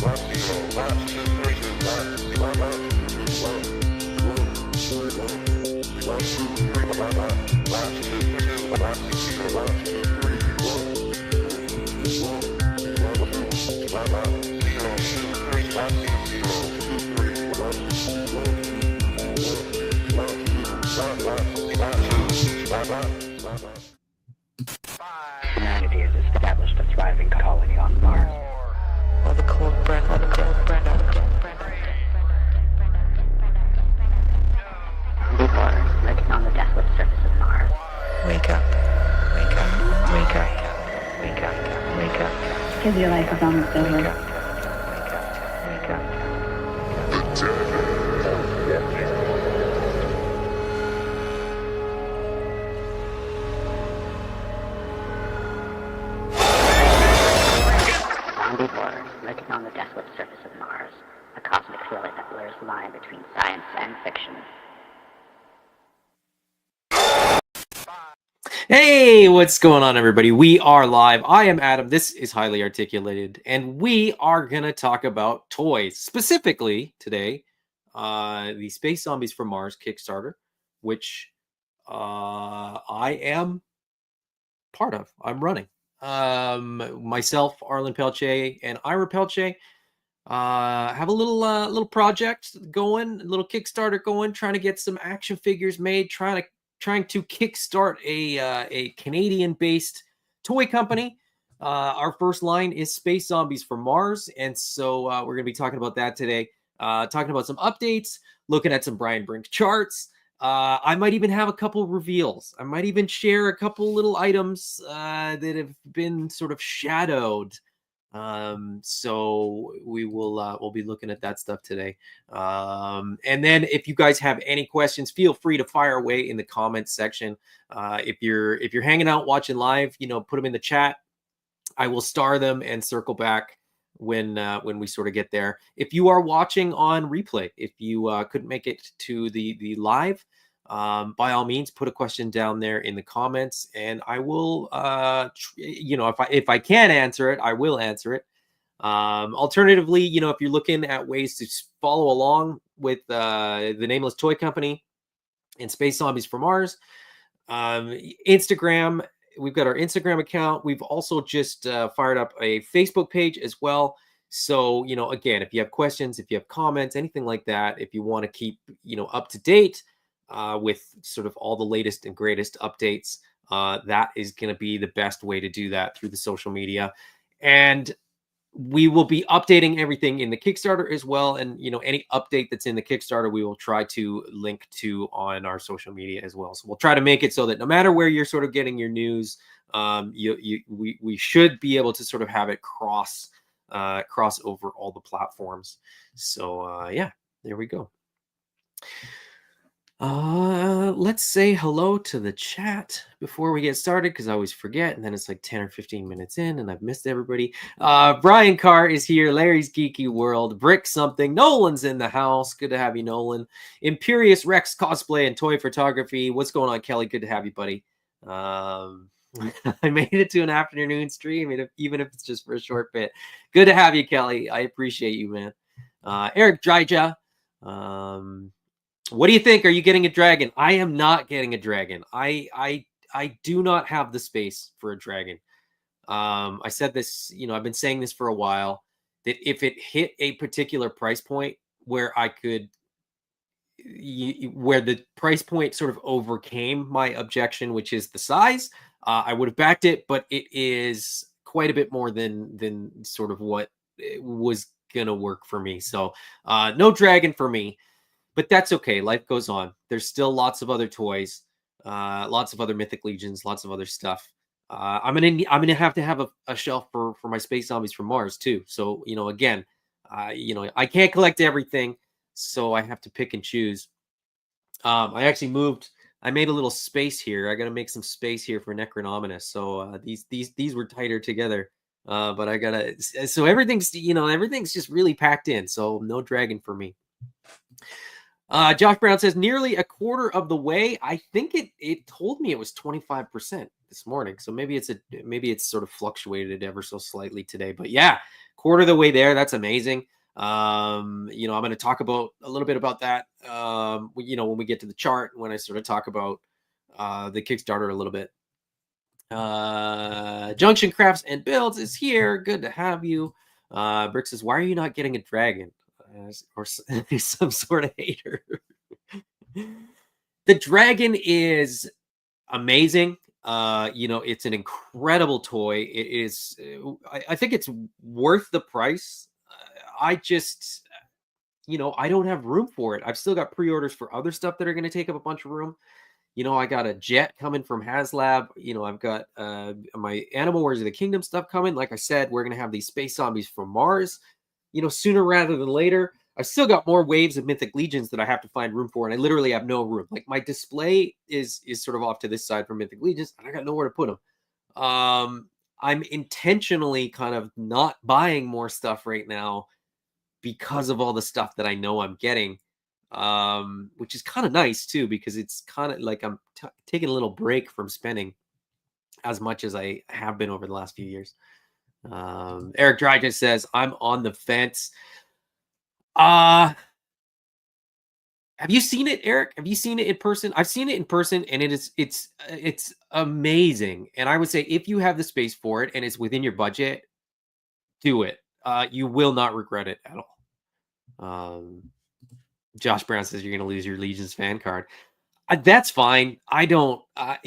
Humanity has established a thriving colony on Mars. All the cold breath, all the cold breath, all the cold breath. People are living on the desolate surface of Mars. Wake up, wake up, wake up, wake up, wake up. Because your life is almost over. Wake up, wake up, wake up. People are living on the desolate surface of Mars, a cosmic thriller that blurs the line between science and fiction. Hey, what's going on, everybody? We are live. I am Adam. This is Highly Articulated, and we are going to talk about toys. Specifically, today, the Space Zombies from Mars Kickstarter, which I am part of. I'm running. Myself, Arlen Pelche, and Ira Pelche have a little project going, a little Kickstarter going, trying to get some action figures made, trying to kickstart a Canadian-based toy company. Our first line is Space Zombies from Mars, and so we're going to be talking about that today. Talking about some updates, looking at some Brian Brink charts. I might even have a couple reveals. I might even share a couple little items that have been sort of shadowed. So we'll be looking at that stuff today. And then if you guys have any questions, feel free to fire away in the comments section. If you're hanging out watching live, put them in the chat. I will star them and circle back when we sort of get there. If you are watching on replay, if you couldn't make it to the live, by all means, put a question down there in the comments, and I will, if I can answer it, I will answer it. Alternatively, if you're looking at ways to follow along with the Nameless Toy Company and Space Zombies from Mars, Instagram, we've got our Instagram account. We've also just fired up a Facebook page as well. So, again, if you have questions, if you have comments, anything like that, if you want to keep, up to date with sort of all the latest and greatest updates, that is going to be the best way to do that, through the social media. And we will be updating everything in the Kickstarter as well. And, any update that's in the Kickstarter, we will try to link to on our social media as well. So we'll try to make it so that no matter where you're sort of getting your news, we should be able to sort of have it cross over all the platforms. So yeah, there we go. Let's say hello to the chat before we get started, because I always forget, and then it's like 10 or 15 minutes in and I've missed everybody. Brian Carr is here. Larry's Geeky World. Brick something. Nolan's in the house. Good to have you, Nolan. Imperious Rex Cosplay and Toy Photography. What's going on, Kelly? Good to have you, buddy. I made it to an afternoon stream, even if it's just for a short bit. Good to have you, Kelly. I appreciate you, man. Eric Dryja. What do you think? Are you getting a dragon? I am not getting a dragon. I do not have the space for a dragon. I said this, I've been saying this for a while, that if it hit a particular price point where I could, where the price point sort of overcame my objection, which is the size, I would have backed it, but it is quite a bit more than sort of what was going to work for me. So no dragon for me. But that's okay. Life goes on. There's still lots of other toys, lots of other Mythic Legions, lots of other stuff. I'm gonna have to have a shelf for my Space Zombies from Mars too. So again, I can't collect everything, so I have to pick and choose. I actually moved. I made a little space here. I got to make some space here for Necronominus. So these were tighter together. But I gotta. So everything's everything's just really packed in. So no dragon for me. Josh Brown says nearly a quarter of the way. I think it told me it was 25% this morning, so maybe it's sort of fluctuated ever so slightly today. But yeah, quarter of the way there. That's amazing. I'm going to talk about a little bit about that. When we get to the chart, when I sort of talk about the Kickstarter a little bit. Junction Crafts and Builds is here. Good to have you. Brick says, why are you not getting a dragon? Or some sort of hater. The dragon is amazing. It's an incredible toy. It is. I think it's worth the price. I just, I don't have room for it. I've still got pre-orders for other stuff that are going to take up a bunch of room. I got a jet coming from HasLab. I've got my Animal Wars of the Kingdom stuff coming. Like I said, we're going to have these space zombies from Mars, sooner rather than later. I've still got more waves of Mythic Legions that I have to find room for, and I literally have no room. Like, my display is sort of off to this side for Mythic Legions, and I got nowhere to put them. I'm intentionally kind of not buying more stuff right now because of all the stuff that I know I'm getting. Which is kind of nice too, because it's kind of like I'm taking a little break from spending as much as I have been over the last few years. Eric Dryden says, I'm on the fence. Have you seen it, Eric? Have you seen it in person? I've seen it in person, and it's amazing. And I would say, if you have the space for it and it's within your budget, do it. You will not regret it at all. Josh Brown says you're going to lose your Legions fan card. That's fine. I don't, I've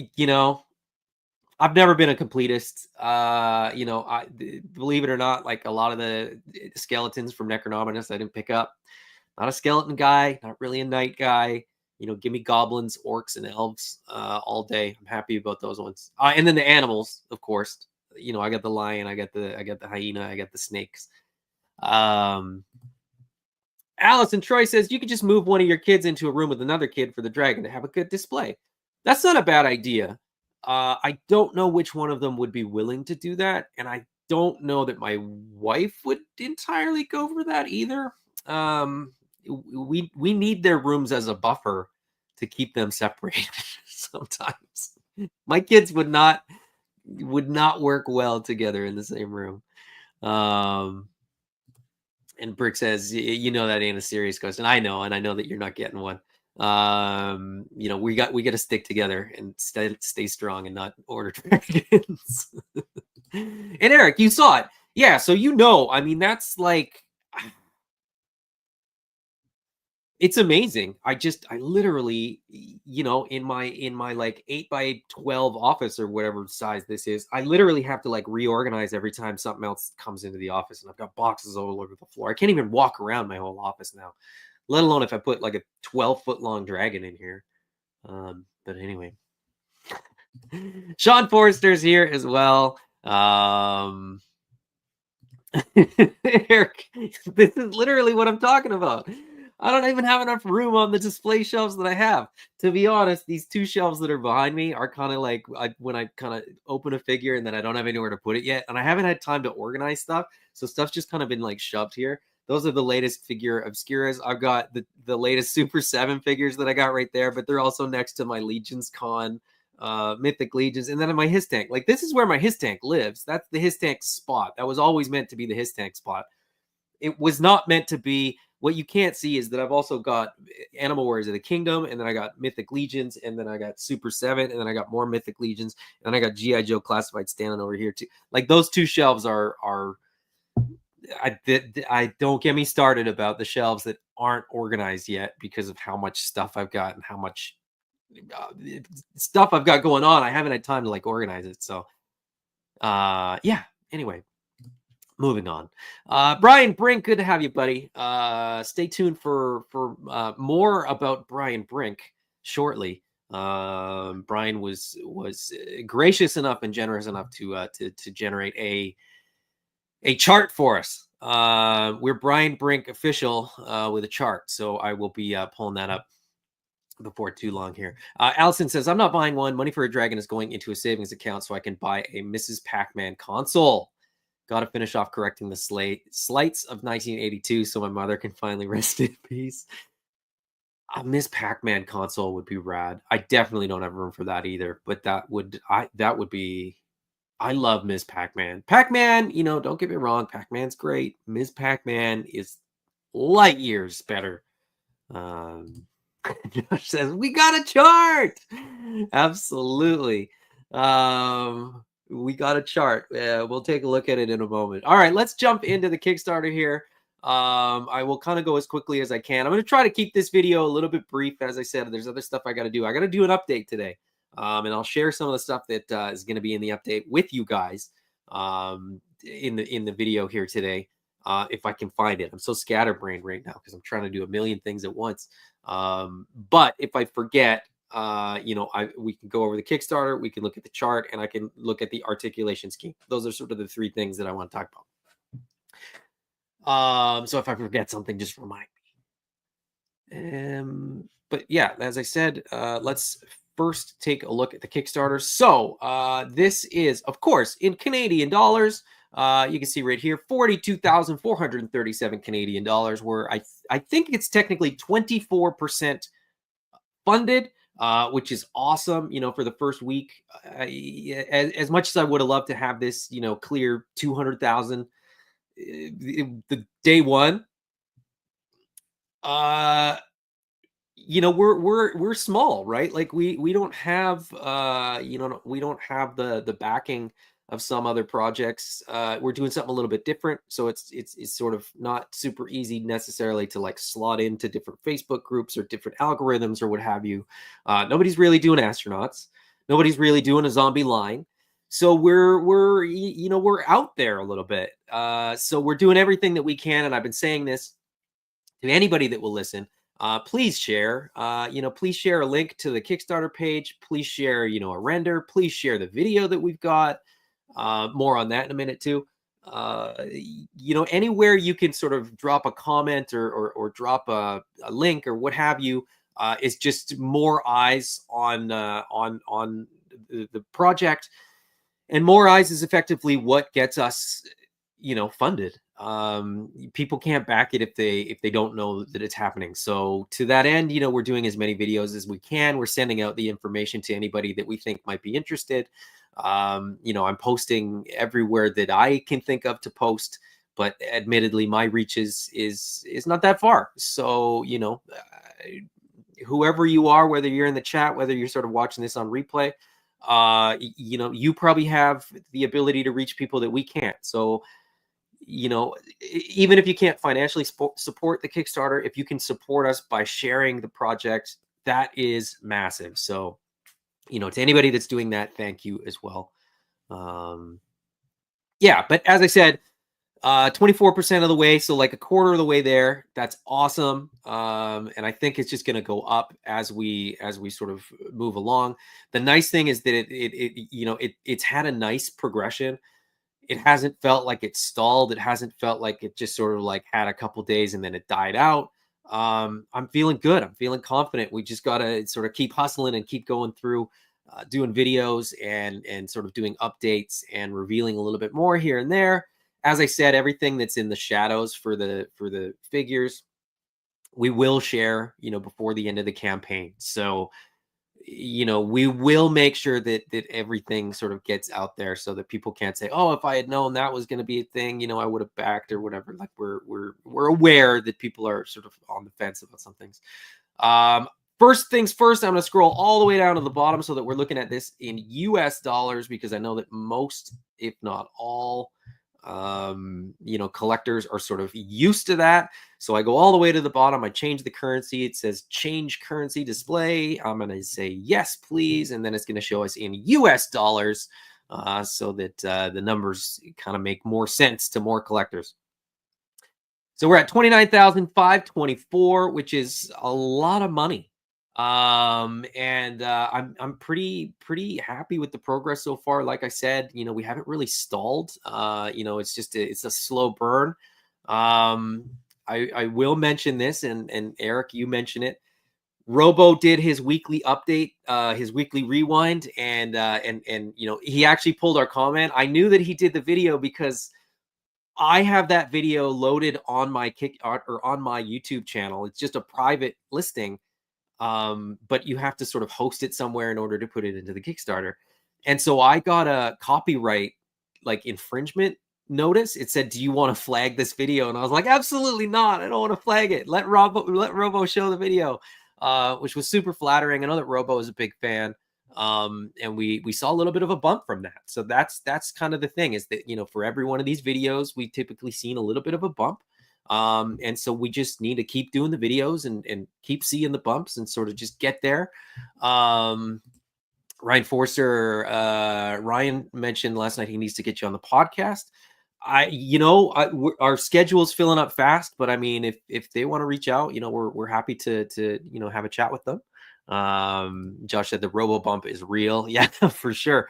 never been a completist. I believe it or not, like a lot of the skeletons from Necronominus, I didn't pick up. Not a skeleton guy, not really a knight guy. Give me goblins, orcs, and elves all day. I'm happy about those ones. And then the animals, of course. I got the lion, I got the hyena, I got the snakes. Allison Troy says you could just move one of your kids into a room with another kid for the dragon to have a good display. That's not a bad idea. I don't know which one of them would be willing to do that, and I don't know that my wife would entirely go for that either. We need their rooms as a buffer to keep them separated. Sometimes my kids would not work well together in the same room. And Brick says, that ain't a serious question. I know that you're not getting one. We got to stick together and stay strong and not order dragons. And Eric, you saw it. Yeah, so I mean, that's like, it's amazing. I literally, in my like 8x12 office or whatever size this is, I literally have to like reorganize every time something else comes into the office, and I've got boxes all over the floor. I can't even walk around my whole office now, let alone if I put like a 12-foot long dragon in here. But anyway, Sean Forrester's here as well. Eric, this is literally what I'm talking about. I don't even have enough room on the display shelves that I have. To be honest, these two shelves that are behind me are kind of like when I kind of open a figure and then I don't have anywhere to put it yet. And I haven't had time to organize stuff. So stuff's just kind of been like shoved here. Those are the latest figure obscuras. I've got the latest Super 7 figures that I got right there, but they're also next to my Legions Con Mythic Legions, and then in my His Tank. Like, this is where my His Tank lives. That's the His Tank spot. That was always meant to be the His Tank spot. It was not meant to be. What you can't see is that I've also got Animal Warriors of the Kingdom, and then I got Mythic Legions, and then I got Super 7, and then I got more Mythic Legions, and I got G.I. Joe Classified standing over here too. Like, those two shelves are I don't get me started about the shelves that aren't organized yet because of how much stuff I've got and how much stuff I've got going on. I haven't had time to like organize it. So yeah, anyway, moving on. Brian Brink, good to have you, buddy. Stay tuned for more about Brian Brink shortly. Brian was gracious enough and generous enough to generate a chart for us. We're Brian Brink official with a chart, so I will be pulling that up before too long here. Allison says, I'm not buying one. Money for a dragon is going into a savings account so I can buy a Mrs. Pac-Man console. Got to finish off correcting the slights of 1982 so my mother can finally rest in peace. A Miss Pac-Man console would be rad. I definitely don't have room for that either, but that would be. I love Miss Pac-Man. Pac-Man, don't get me wrong, Pac-Man's great. Miss Pac-Man is light years better. Um, Josh says we got a chart. Absolutely. We got a chart. We'll take a look at it in a moment. All right, let's jump into the Kickstarter here. I will kind of go as quickly as I can. I'm going to try to keep this video a little bit brief. As I said, there's other stuff I got to do. I got to do an update today. And I'll share some of the stuff that is going to be in the update with you guys in the video here today. If I can find it. I'm so scatterbrained right now because I'm trying to do a million things at once. But if I forget, we can go over the Kickstarter, we can look at the chart, and I can look at the articulation scheme. Those are sort of the three things that I want to talk about. So if I forget something, just remind me. But yeah, as I said, let's first take a look at the Kickstarter. So this is, of course, in Canadian dollars. You can see right here, 42,437 Canadian dollars, where I think it's technically 24% funded, which is awesome. For the first week, as much as I would have loved to have this, clear 200,000 the day one. We're small, right? Like we don't have we don't have the backing of some other projects. We're doing something a little bit different, so it's sort of not super easy necessarily to like slot into different Facebook groups or different algorithms or what have you. Nobody's really doing astronauts. Nobody's really doing a zombie line. So we're out there a little bit. So we're doing everything that we can, and I've been saying this to anybody that will listen. Please share. Please share a link to the Kickstarter page. Please share, a render. Please share the video that we've got. More on that in a minute too. Anywhere you can sort of drop a comment or drop a link or what have you, is just more eyes on the project, and more eyes is effectively what gets us, funded. People can't back it if they don't know that it's happening. So to that end, we're doing as many videos as we can. We're sending out the information to anybody that we think might be interested. I'm posting everywhere that I can think of to post, but admittedly my reach is not that far. So, whoever you are, whether you're in the chat, whether you're sort of watching this on replay, you probably have the ability to reach people that we can't. So, even if you can't financially support the Kickstarter, if you can support us by sharing the project, that is massive. So, to anybody that's doing that, thank you as well. Yeah, but as I said, 24% of the way, so like a quarter of the way there. That's awesome. And I think it's just going to go up as we sort of move along. The nice thing is that it's had a nice progression. It hasn't felt like it stalled. It hasn't felt like it just sort of like had a couple days and then it died out. I'm feeling good. I'm feeling confident. We just got to sort of keep hustling and keep going through, doing videos and sort of doing updates and revealing a little bit more here and there. As I said, everything that's in the shadows for the figures, we will share, before the end of the campaign. So, we will make sure that everything sort of gets out there so that people can't say, oh, if I had known that was going to be a thing, I would have backed or whatever. Like we're aware that people are sort of on the fence about some things. First things first, I'm going to scroll all the way down to the bottom so that we're looking at this in US dollars, because I know that most, if not all, collectors are sort of used to that. So I go all the way to the bottom. I change the currency. It says change currency display. I'm going to say yes, please. And then it's going to show us in US dollars, so that the numbers kind of make more sense to more collectors. So we're at 29,524, which is a lot of money. I'm pretty happy with the progress so far. Like I said, we haven't really stalled. It's just it's a slow burn. I will mention this, and Eric, you mentioned it. Robo did his weekly update, his weekly rewind, and he actually pulled our comment. I knew that he did the video because I have that video loaded on my on my YouTube channel. It's just a private listing. but you have to sort of host it somewhere in order to put it into the Kickstarter. And so I got a copyright like infringement notice. It said, "Do you want to flag this video?" And I was like, "Absolutely not. I don't want to flag it. Let Robo show the video," which was super flattering. I know that Robo is a big fan, and we saw a little bit of a bump from that. So that's kind of the thing, is that, you know, for every one of these videos, we typically seen a little bit of a bump. And so we just need to keep doing the videos and keep seeing the bumps and sort of just get there. Ryan Forster, Ryan mentioned last night he needs to get you on the podcast. Our schedule's filling up fast, but I mean, if they want to reach out, you know, we're happy to you know, have a chat with them. Josh said the robo bump is real. Yeah, for sure.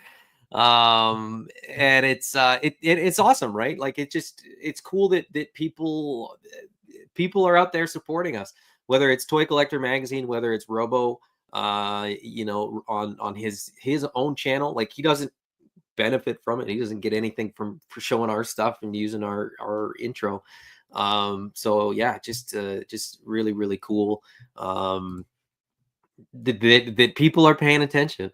And it's it's awesome, right? Like, it's cool that people are out there supporting us, whether it's Toy Collector Magazine, whether it's Robo, you know, on his own channel. Like, he doesn't benefit from it. He doesn't get anything for showing our stuff and using our intro. So yeah, just really, really cool. That people are paying attention.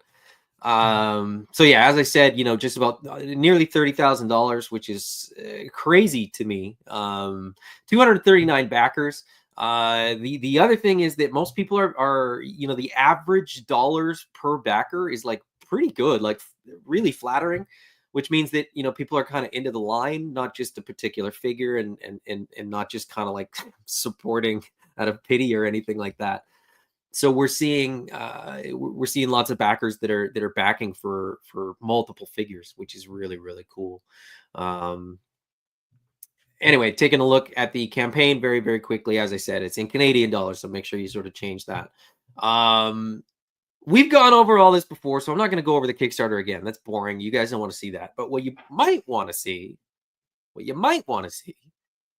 So yeah, as I said, you know, just about nearly $30,000, which is crazy to me. 239 backers. The other thing is that most people are, you know, the average dollars per backer is like pretty good, like really flattering, which means that, you know, people are kind of into the line, not just a particular figure, and not just kind of like supporting out of pity or anything like that. So we're seeing lots of backers that are backing for multiple figures, which is really, really cool. Anyway, taking a look at the campaign very, very quickly. As I said, it's in Canadian dollars, so make sure you sort of change that. We've gone over all this before, so I'm not going to go over the Kickstarter again. That's boring. You guys don't want to see that. But what you might want to see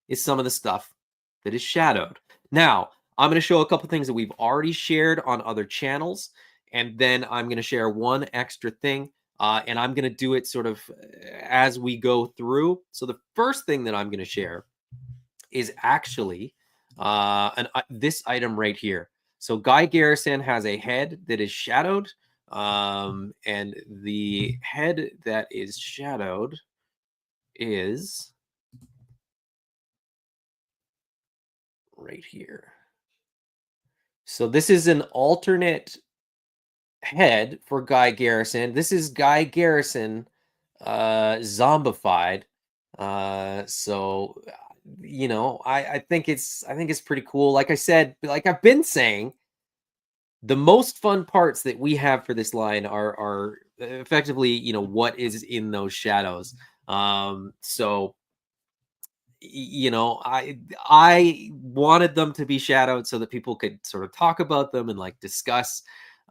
is some of the stuff that is shadowed. Now, I'm going to show a couple things that we've already shared on other channels, and then I'm going to share one extra thing, and I'm going to do it sort of as we go through. So the first thing that I'm going to share is actually this item right here. So Guy Garrison has a head that is shadowed, and the head that is shadowed is right here. So this is an alternate head for Guy Garrison. This is Guy Garrison zombified. So you know, I think it's pretty cool. Like I said, like I've been saying, the most fun parts that we have for this line are effectively, you know, what is in those shadows. So you know, I wanted them to be shadowed so that people could sort of talk about them and like discuss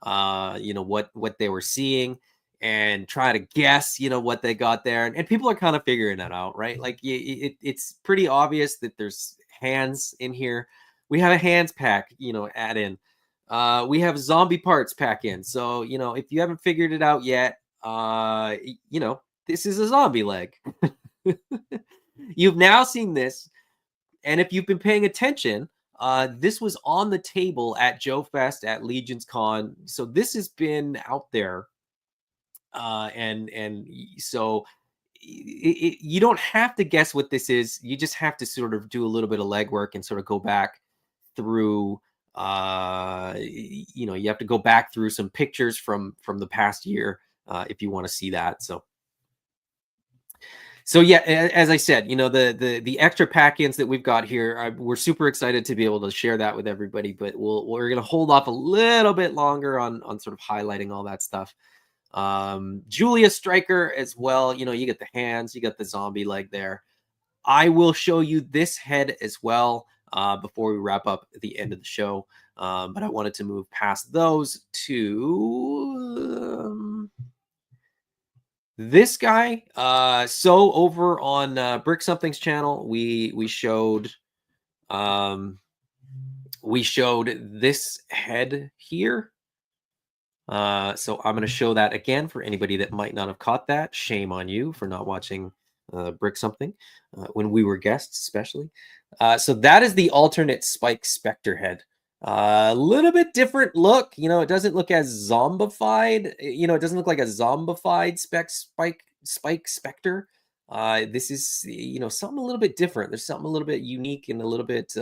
you know, what they were seeing and try to guess, you know, what they got there. And people are kind of figuring that out, right? Like it's pretty obvious that there's hands in here. We have a hands pack, you know, add in. We have zombie parts pack in. So, you know, if you haven't figured it out yet, you know, this is a zombie leg. You've now seen this, and if you've been paying attention, this was on the table at Joe Fest at Legion's Con. So this has been out there, and so you don't have to guess what this is. You just have to sort of do a little bit of legwork and sort of go back through. You know, you have to go back through some pictures from the past year if you want to see that. So yeah, as I said, you know, the extra pack-ins that we've got here, we're super excited to be able to share that with everybody. But we're going to hold off a little bit longer on sort of highlighting all that stuff. Julia Stryker as well. You know, you get the hands, you got the zombie leg there. I will show you this head as well before we wrap up at the end of the show. But I wanted to move past those to this guy. So over on Brick Something's channel, we showed this head here. So I'm going to show that again for anybody that might not have caught that. Shame on you for not watching Brick Something when we were guests, especially. So that is the alternate Spike Spectre head. A little bit different look. It doesn't look as zombified. It doesn't look like a zombified spike specter. This is something a little bit different. There's something a little bit unique and a little bit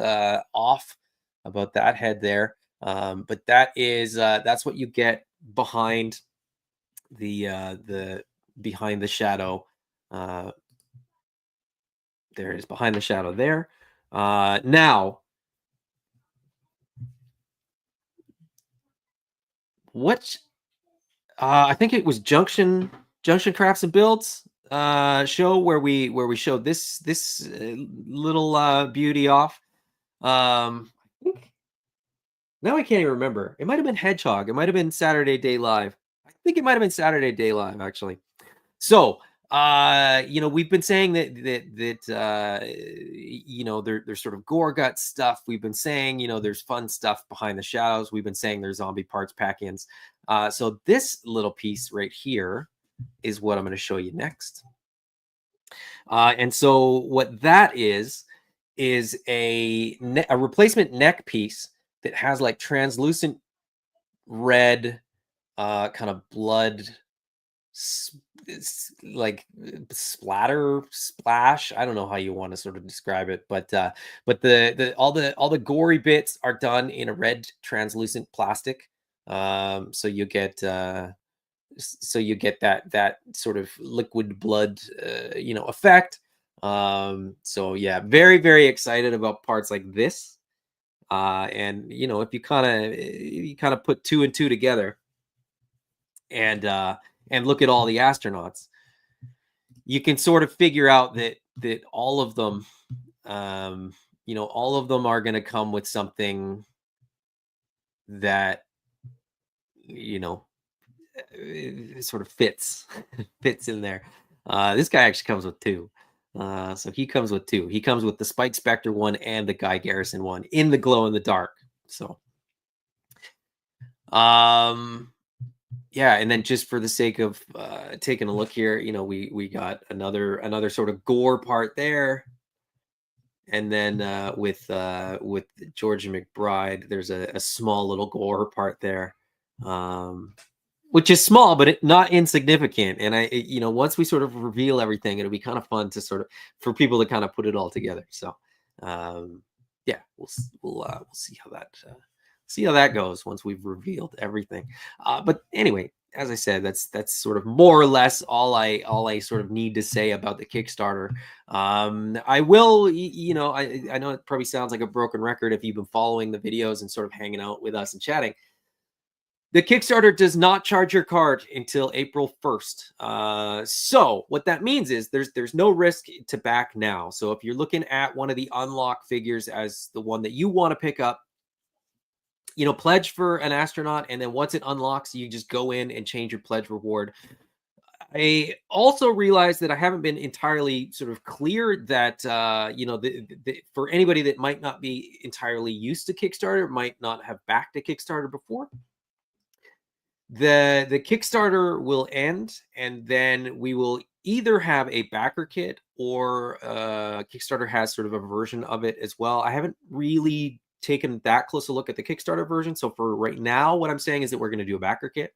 off about that head there. But that's what you get behind the behind the shadow. There it is, behind the shadow there. Now, what I think it was Junction Crafts and Builds show where we showed this little beauty off. I think now I can't even remember. It might have been Hedgehog. It might have been Saturday Day Live. I think it might have been Saturday Day Live actually. So we've been saying that there's sort of gore gut stuff. We've been saying, there's fun stuff behind the shadows. We've been saying there's zombie parts pack-ins. So this little piece right here is what I'm going to show you next. And so what that is a replacement neck piece that has like translucent red kind of blood like splash. I don't know how you want to sort of describe it, but the all the gory bits are done in a red translucent plastic. So you get that sort of liquid blood effect. So yeah, very, very excited about parts like this. And if you kind of put 2 and 2 together and look at all the astronauts, you can sort of figure out that all of them, all of them are going to come with something that, sort of fits in there. This guy actually comes with 2. So he comes with 2. He comes with the Spike Spectre one and the Guy Garrison one in the glow in the dark. So, yeah, and then just for the sake of taking a look here, we got another sort of gore part there, and then with Georgia McBride, there's a small little gore part there, which is small but not insignificant. And once we sort of reveal everything, it'll be kind of fun to for people to kind of put it all together. So yeah, we'll see how that. See how that goes once we've revealed everything. But anyway, as I said, that's sort of more or less all I sort of need to say about the Kickstarter. I will, I know it probably sounds like a broken record if you've been following the videos and sort of hanging out with us and chatting. The Kickstarter does not charge your card until April 1st. So what that means is there's no risk to back now. So if you're looking at one of the unlock figures as the one that you want to pick up, pledge for an astronaut, and then once it unlocks, you just go in and change your pledge reward. I also realized that I haven't been entirely sort of clear that, for anybody that might not be entirely used to Kickstarter, might not have backed a Kickstarter before, the Kickstarter will end, and then we will either have a backer kit or Kickstarter has sort of a version of it as well. I haven't really taken that close a look at the Kickstarter version. So for right now, what I'm saying is that we're going to do a backer kit.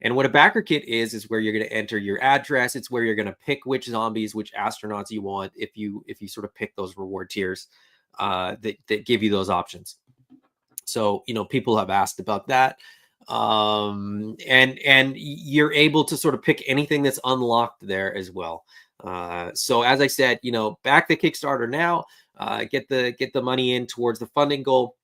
And what a backer kit is where you're going to enter your address. It's where you're going to pick which zombies, which astronauts you want if you sort of pick those reward tiers that give you those options. So, people have asked about that. And you're able to sort of pick anything that's unlocked there as well. So as I said, back the Kickstarter now. Get the money in towards the funding goal.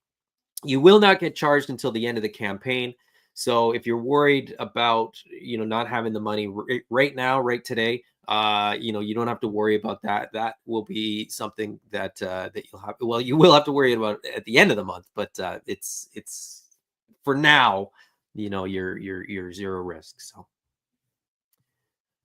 You will not get charged until the end of the campaign. So if you're worried about not having the money right now, right today, you don't have to worry about that. That will be something that you'll have. Well, you will have to worry about at the end of the month, but it's for now. You're zero risk. So,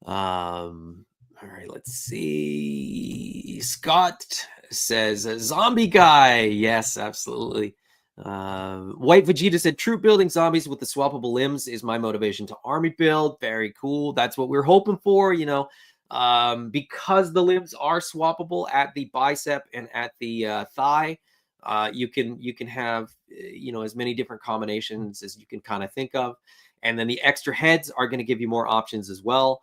all right, let's see. Scott says zombie guy. Yes, absolutely. White Vegeta said troop building zombies with the swappable limbs is my motivation to army build. Very cool. That's what we're hoping for, because the limbs are swappable at the bicep and at the thigh. You can have as many different combinations as you can kind of think of, and then the extra heads are going to give you more options as well.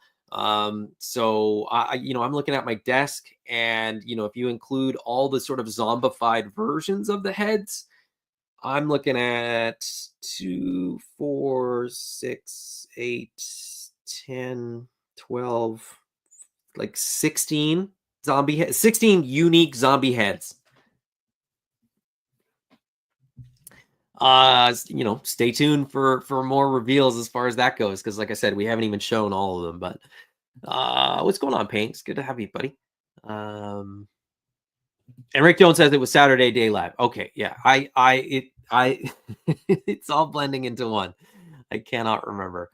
So I'm looking at my desk, and if you include all the sort of zombified versions of the heads, I'm looking at 2, 4, 6, 8, 10, 12, like 16 16 unique zombie heads. Stay tuned for more reveals as far as that goes, because like I said, we haven't even shown all of them. But what's going on, Paint? It's good to have you, buddy. And Rick Jones says it was Saturday Day Live. Okay, yeah, it's all blending into one. I cannot remember.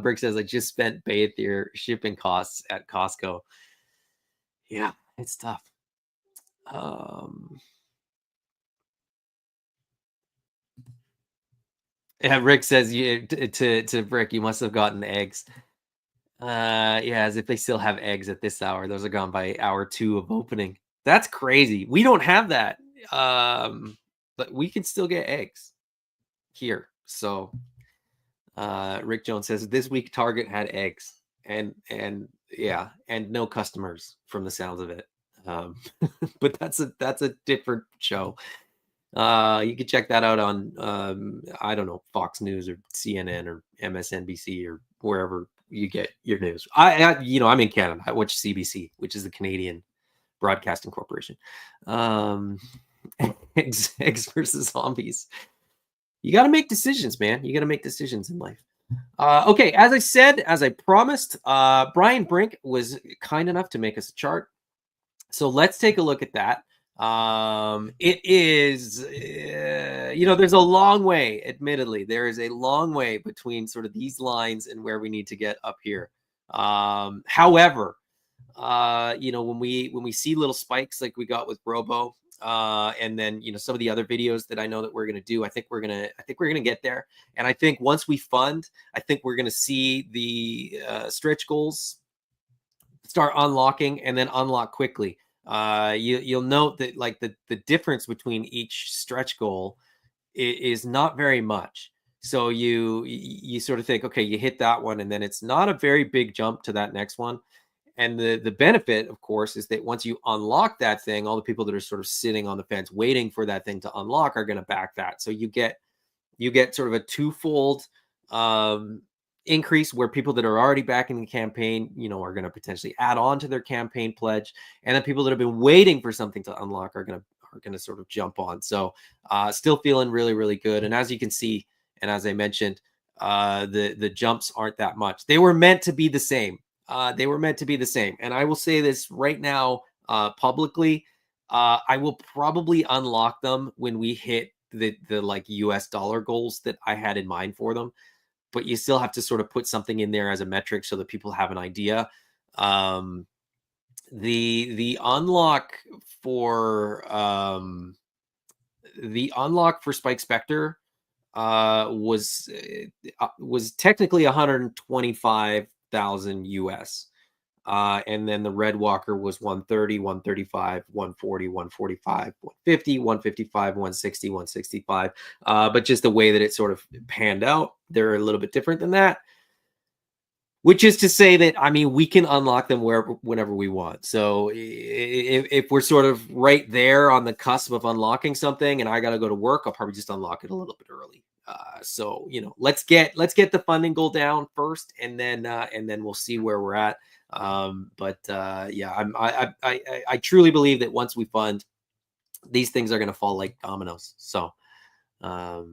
Brick says I just spent Bayethier shipping costs at Costco. Yeah, it's tough. Yeah, Rick says to Rick, you must have gotten eggs. Yeah, as if they still have eggs at this hour. Those are gone by hour 2 of opening. That's crazy. We don't have that. But we can still get eggs here. So Rick Jones says this week Target had eggs and yeah, and no customers from the sounds of it. But that's a different show. You can check that out on I don't know, Fox News or CNN or MSNBC or wherever you get your news. I'm in Canada. I watch CBC, which is the Canadian Broadcasting Corporation. Eggs versus zombies. You got to make decisions, man. You got to make decisions in life. Okay, as I said, as I promised, Brian Brink was kind enough to make us a chart. So let's take a look at that. It is, there's a long way, admittedly, there is a long way between sort of these lines and where we need to get up here. However, when we see little spikes like we got with Robo, and then some of the other videos that I know that we're going to do, I think we're going to get there. And I think once we fund, I think we're going to see the stretch goals start unlocking and then unlock quickly. You'll note that like the difference between each stretch goal is not very much. So you sort of think, okay, you hit that one, and then it's not a very big jump to that next one. And the benefit, of course, is that once you unlock that thing, all the people that are sort of sitting on the fence waiting for that thing to unlock are going to back that. So you get sort of a twofold increase, where people that are already backing the campaign, are going to potentially add on to their campaign pledge, and then people that have been waiting for something to unlock are going to sort of jump on. So still feeling really, really good. And as you can see, and as I mentioned, the jumps aren't that much. They were meant to be the same. And I will say this right now, publicly, I will probably unlock them when we hit the like US dollar goals that I had in mind for them. But you still have to sort of put something in there as a metric so that people have an idea. The unlock for Spike Spectre was technically 125,000 US. And then the Red Walker was 130, 135, 140, 145, 150, 155, 160, 165. But just the way that it sort of panned out, they're a little bit different than that. Which is to say that, I mean, we can unlock them whenever we want. So if we're sort of right there on the cusp of unlocking something and I got to go to work, I'll probably just unlock it a little bit early. So, let's get the funding goal down first, and then we'll see where we're at. Yeah, I truly believe that once we fund, these things are going to fall like dominoes. So, but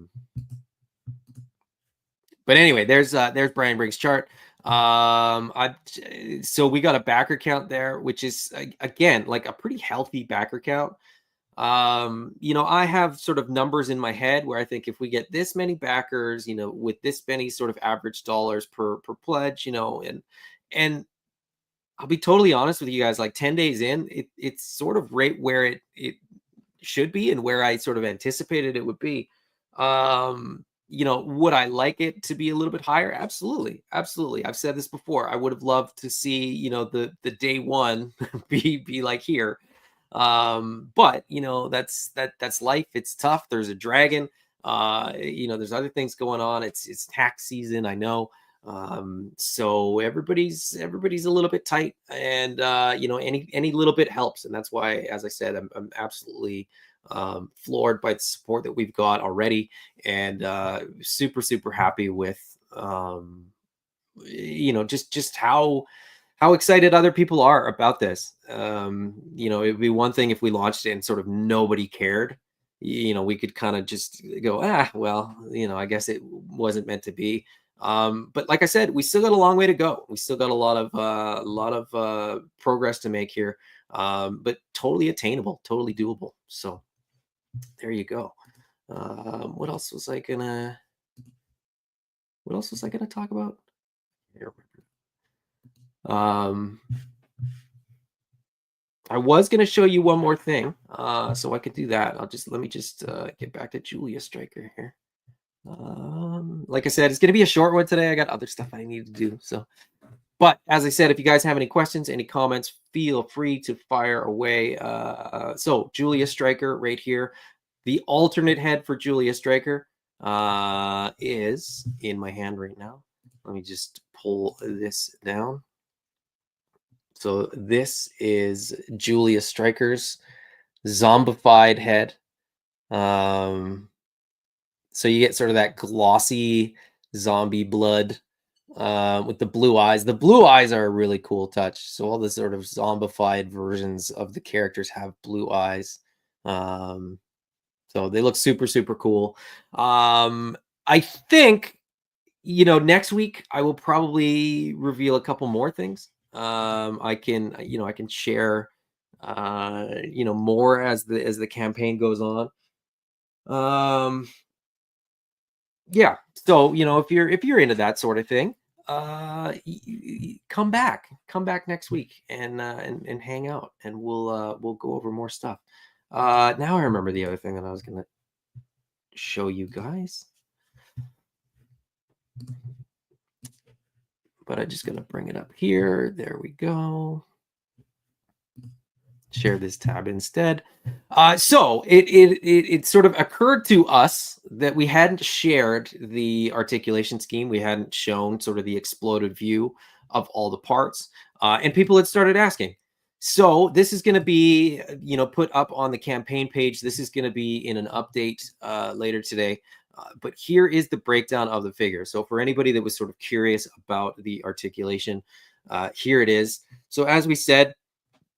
anyway, there's Brian Brink's chart. So we got a backer count there, which is again like a pretty healthy backer count. I have sort of numbers in my head where I think if we get this many backers, with this many sort of average dollars per pledge, and I'll be totally honest with you guys, like 10 days in, it's sort of right where it should be and where I sort of anticipated it would be. Would I like it to be a little bit higher? Absolutely. I've said this before. I would have loved to see, the day one be like here. But you know, that's life. It's tough. There's a dragon. You know, there's other things going on. It's tax season, I know. So everybody's a little bit tight, and you know, any little bit helps. And that's why, as I said, I'm absolutely floored by the support that we've got already, and super happy with you know, just how excited other people are about this. You know, it'd be one thing if we launched it and sort of nobody cared. You know, we could kind of just go, well, you know, I guess it wasn't meant to be. But like I said, we still got a long way to go. We still got a lot of progress to make here. But totally attainable, totally doable. So there you go. What else was I gonna? What else was I gonna talk about? Here. Um, I was going to show you one more thing, so I could do that. Let me just get back to Julia Stryker here. Like I said, it's going to be a short one today. I got other stuff I need to do. So, but as I said, if you guys have any questions, any comments, feel free to fire away. So Julia Stryker right here. The alternate head for Julia Stryker is in my hand right now. Let me just pull this down. So this is Julia Stryker's zombified head. So you get sort of that glossy zombie blood with the blue eyes. The blue eyes are a really cool touch. So all the sort of zombified versions of the characters have blue eyes. So they look super cool. I think, you know, next week I will probably reveal a couple more things. I can, you know, I can share, you know, more as the campaign goes on. Yeah. So, you know, if you're into that sort of thing, come back next week and hang out, and we'll go over more stuff. Now I remember the other thing that I was gonna show you guys, but I'm just gonna bring it up here. There we go. Share this tab instead. So it sort of occurred to us that we hadn't shared the articulation scheme. We hadn't shown sort of the exploded view of all the parts, and people had started asking. So this is going to be, you know, put up on the campaign page. This is going to be in an update later today. But here is the breakdown of the figure. So for anybody that was sort of curious about the articulation, here it is. So as we said,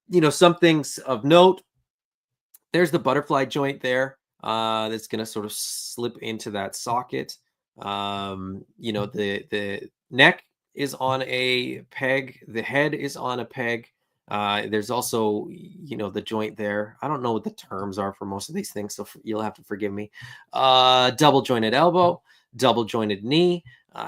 you know, some things of note. There's the butterfly joint there. That's going to sort of slip into that socket. You know, the neck is on a peg. The head is on a peg. There's also, you know, the joint there. I don't know what the terms are for most of these things, so you'll have to forgive me. Double jointed elbow, double jointed knee.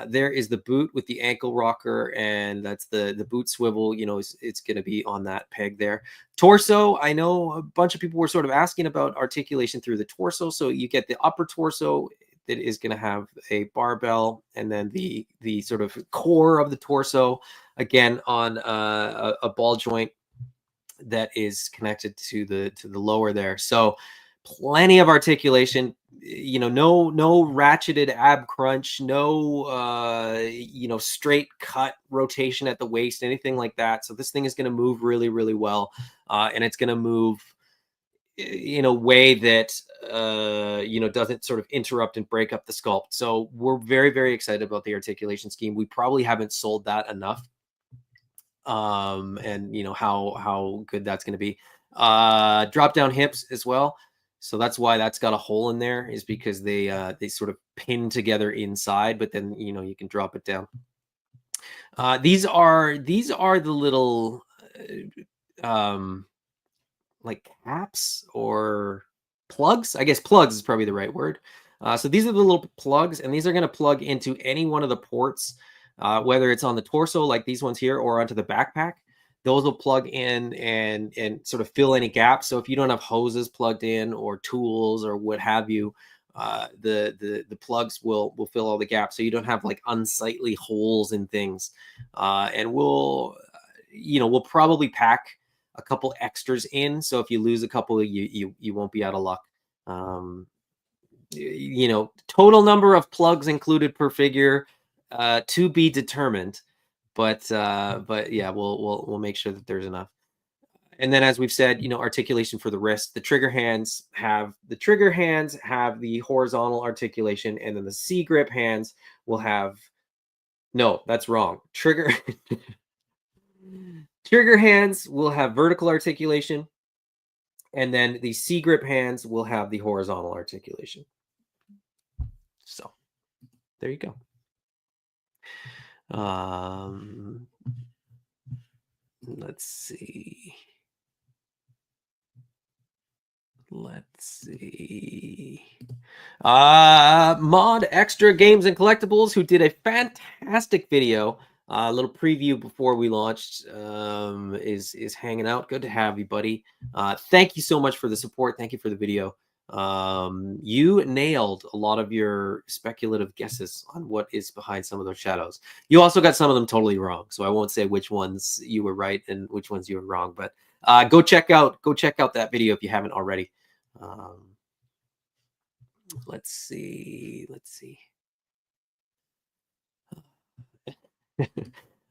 There is the boot with the ankle rocker, and that's the boot swivel. You know, it's going to be on that peg there. Torso, I know a bunch of people were sort of asking about articulation through the torso. So you get the upper torso that is going to have a barbell, and then the sort of core of the torso, again, on a ball joint that is connected to the lower there. So plenty of articulation, you know, no ratcheted ab crunch, no you know, straight cut rotation at the waist, anything like that. So this thing is going to move really well, and it's going to move in a way that you know, doesn't sort of interrupt and break up the sculpt. So we're very excited about the articulation scheme. We probably haven't sold that enough, and you know how good that's going to be. Drop down hips as well. So that's why that's got a hole in there, is because they sort of pin together inside, but then, you know, you can drop it down. These are the little like caps or plugs. I guess plugs is probably the right word. So these are the little plugs, and these are going to plug into any one of the ports, whether it's on the torso like these ones here, or onto the backpack. Those will plug in and sort of fill any gaps. So if you don't have hoses plugged in or tools or what have you, the plugs will fill all the gaps. So you don't have like unsightly holes in things. And we'll, you know, we'll probably pack a couple extras in. So if you lose a couple, you won't be out of luck. You know, total number of plugs included per figure to be determined. But yeah, we'll make sure that there's enough. And then, as we've said, you know, articulation for the wrist. The trigger hands have the horizontal articulation, and then the C grip hands will have. No, that's wrong. Trigger hands will have vertical articulation, and then the C grip hands will have the horizontal articulation. So there you go. Let's see. Mod Extra Games and Collectibles, who did a fantastic video, a little preview before we launched, is hanging out. Good to have you, buddy. Thank you so much for the support. Thank you for the video. You nailed a lot of your speculative guesses on what is behind some of those shadows. You also got some of them totally wrong, so I won't say which ones you were right and which ones you were wrong, but go check out that video if you haven't already. Let's see.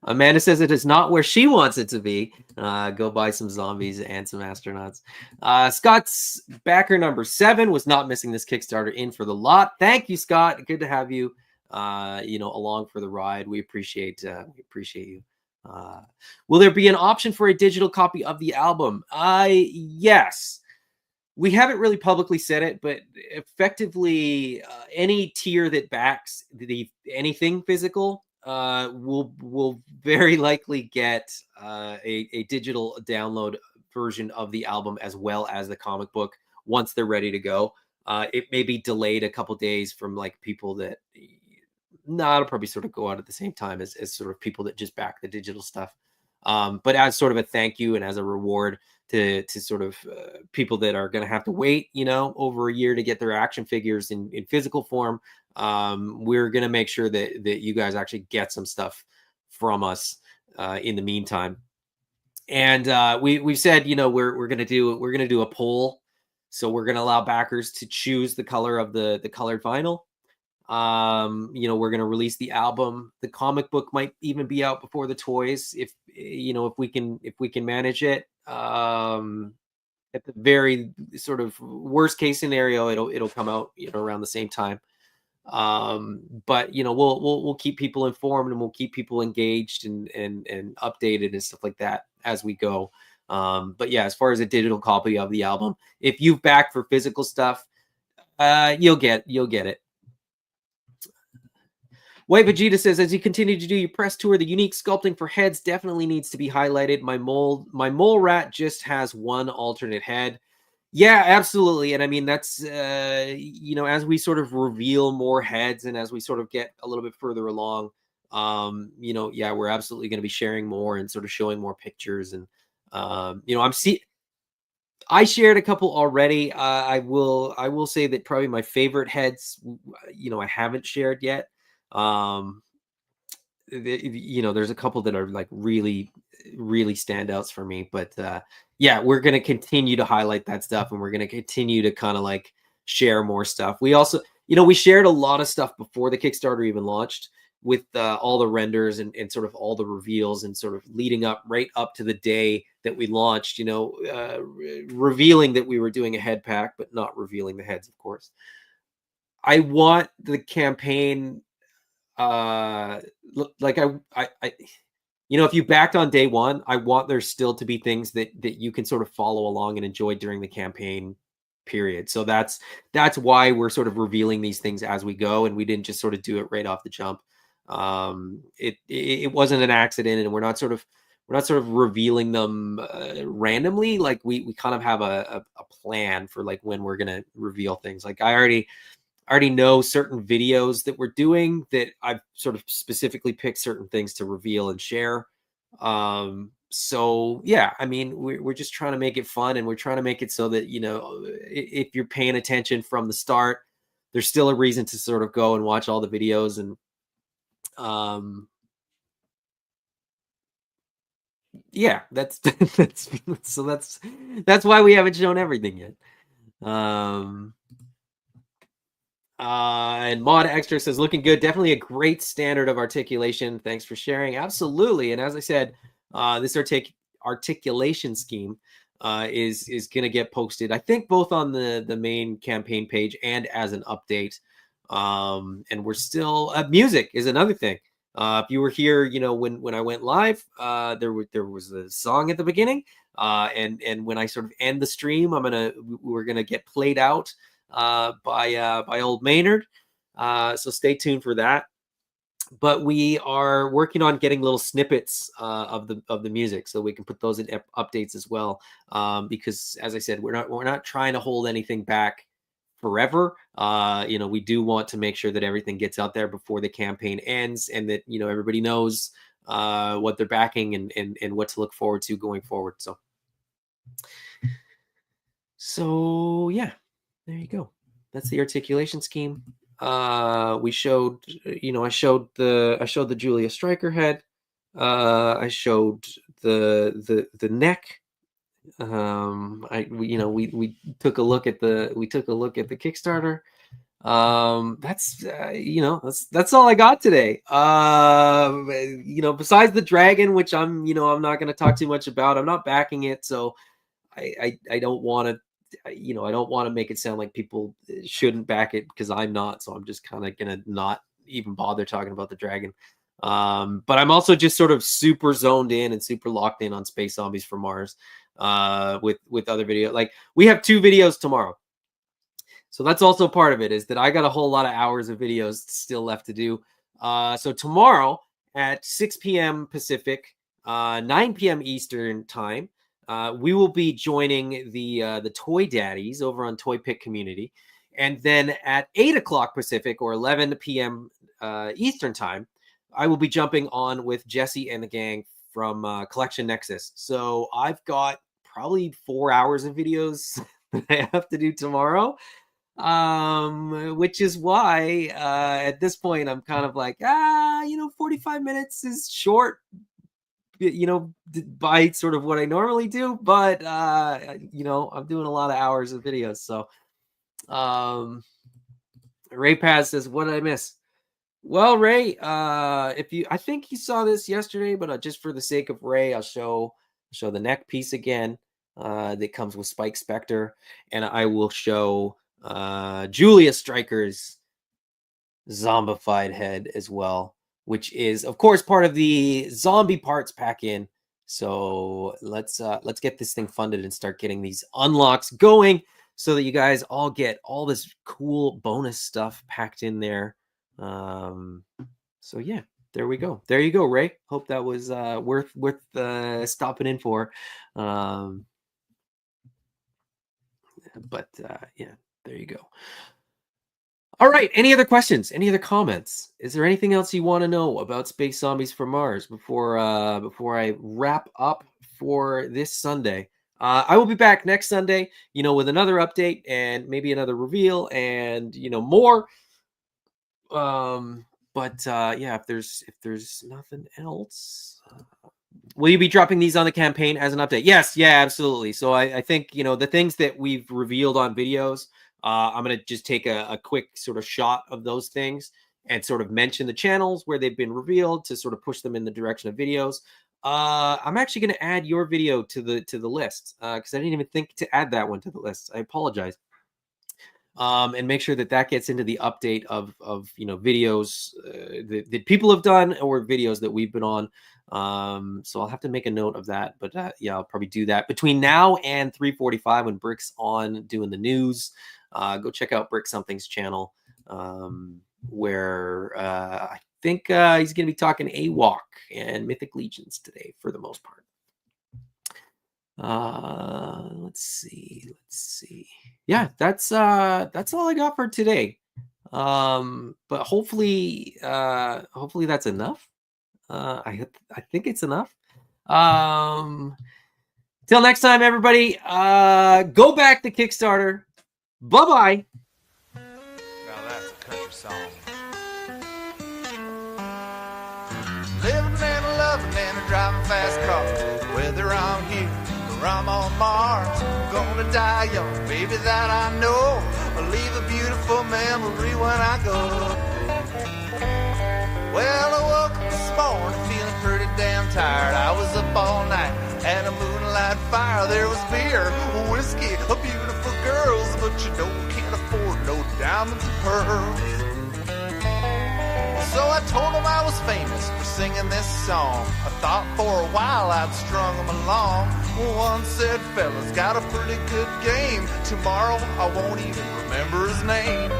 Amanda says it is not where she wants it to be. Go buy some zombies and some astronauts. Scott's backer number 7 was not missing this Kickstarter in for the lot. Thank you, Scott. Good to have you, you know, along for the ride. We appreciate you. Will there be an option for a digital copy of the album? Yes. We haven't really publicly said it, but effectively, any tier that backs anything physical will very likely get a digital download version of the album as well as the comic book once they're ready to go. It may be delayed a couple days from like people that it'll probably sort of go out at the same time as sort of people that just back the digital stuff. But as sort of a thank you and as a reward to sort of people that are going to have to wait, you know, over a year to get their action figures in physical form, we're going to make sure that you guys actually get some stuff from us in the meantime. And we've said, you know, we're going to do a poll. So we're going to allow backers to choose the color of the colored vinyl. You know, we're going to release the album. The comic book might even be out before the toys if we can manage it. At the very sort of worst case scenario, it'll come out, you know, around the same time. But you know, we'll keep people informed and we'll keep people engaged and updated and stuff like that as we go. But yeah, as far as a digital copy of the album, if you've backed for physical stuff, you'll get it. White Vegeta says, as you continue to do your press tour, the unique sculpting for heads definitely needs to be highlighted. My mole rat just has one alternate head. Yeah, absolutely. And I mean, that's, you know, as we sort of reveal more heads and as we sort of get a little bit further along, you know, yeah, we're absolutely going to be sharing more and sort of showing more pictures. And, you know, I shared a couple already. I will say that probably my favorite heads, you know, I haven't shared yet. You know, there's a couple that are like really standouts for me, but yeah, we're going to continue to highlight that stuff and we're going to continue to kind of like share more stuff. We also, you know, we shared a lot of stuff before the Kickstarter even launched with all the renders and sort of all the reveals and sort of leading up right up to the day that we launched, you know, revealing that we were doing a head pack, but not revealing the heads, of course. I want the campaign like I you know, if you backed on day one, I want there still to be things that you can sort of follow along and enjoy during the campaign period. So that's why we're sort of revealing these things as we go, and we didn't just sort of do it right off the jump. It wasn't an accident, and we're not sort of revealing them randomly. Like we kind of have a plan for like when we're gonna reveal things. Like I already know certain videos that we're doing that I've sort of specifically picked certain things to reveal and share. So yeah, I mean, we're just trying to make it fun, and we're trying to make it so that, you know, if you're paying attention from the start, there's still a reason to sort of go and watch all the videos. And Yeah, that's so that's why we haven't shown everything yet. And Mod Extra says, looking good. Definitely a great standard of articulation. Thanks for sharing. Absolutely. And as I said, this articulation scheme is going to get posted, I think, both on the main campaign page and as an update. And we're still music is another thing. If you were here, when I went live, there was a song at the beginning, and when I sort of end the stream, we're gonna get played out by old Maynard. So stay tuned for that. But we are working on getting little snippets of the music, so we can put those in updates as well. Because, as I said, we're not trying to hold anything back forever. We do want to make sure that everything gets out there before the campaign ends, and that everybody knows what they're backing and what to look forward to going forward. So yeah, there you go. That's the articulation scheme. We showed, I showed the Julia Stryker head. I showed the neck. We took a look at the Kickstarter. That's all I got today. Besides the dragon, which I'm not going to talk too much about. I'm not backing it, so I don't want to. I don't want to make it sound like people shouldn't back it, because I'm not. So I'm just kind of gonna not even bother talking about the dragon. But I'm also just sort of super zoned in and super locked in on Space Zombies for Mars. With other video, like we have 2 videos tomorrow, so that's also part of it, is that I got a whole lot of hours of videos still left to do. So tomorrow at 6 p.m. Pacific, 9 p.m. Eastern time, we will be joining the Toy Daddies over on Toy Pick Community, and then at 8 o'clock Pacific or 11 p.m. Eastern time, I will be jumping on with Jesse and the gang from Collection Nexus. So I've got probably 4 hours of videos that I have to do tomorrow, which is why at this point I'm kind of like, 45 minutes is short, by sort of what I normally do, but I'm doing a lot of hours of videos. So Ray Paz says, what did I miss? Well, Ray, I think you saw this yesterday, but just for the sake of Ray, I'll show the neck piece again that comes with Spike Spectre, and I will show Julia Stryker's zombified head as well, which is of course part of the zombie parts pack in. So let's get this thing funded and start getting these unlocks going, so that you guys all get all this cool bonus stuff packed in there. So yeah, there we go. There you go, Ray. Hope that was worth stopping in for. But yeah, there you go. All right. Any other questions? Any other comments? Is there anything else you want to know about Space Zombies for Mars before I wrap up for this Sunday? I will be back next Sunday, with another update and maybe another reveal and more. Yeah, if there's nothing else, will you be dropping these on the campaign as an update? Yes, yeah, absolutely. So I think the things that we've revealed on videos, I'm gonna just take a quick sort of shot of those things and sort of mention the channels where they've been revealed to sort of push them in the direction of videos. I'm actually going to add your video to the list, because I didn't even think to add that one to the list. I apologize. And make sure that gets into the update of videos that people have done, or videos that we've been on. So I'll have to make a note of that. But yeah, I'll probably do that between now and 3:45 when Brick's on doing the news. Go check out Brick Something's channel, where I think he's going to be talking AWOC and Mythic Legions today for the most part. Let's see. Yeah, that's all I got for today. But hopefully that's enough. I think it's enough. Till next time, everybody, go back to Kickstarter. Bye-bye. Now that's a country song. Living and loving and driving fast cars. Whether I'm here or I'm on Mars, I'm gonna die young, baby, that I know. I'll leave a beautiful memory when I go. Well, I woke up this morning feeling pretty damn tired. I was up all night at a moonlight fire. There was beer, whiskey, beautiful girls, but you know can't afford no diamonds and pearls. So I told them I was famous for singing this song. I thought for a while I'd strung them along. One said, fellas, got a pretty good game. Tomorrow I won't even remember his name.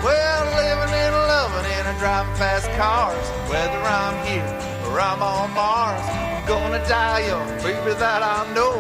Well, living and loving and driving fast cars. Whether I'm here or I'm on Mars, I'm gonna die young, baby, that I know.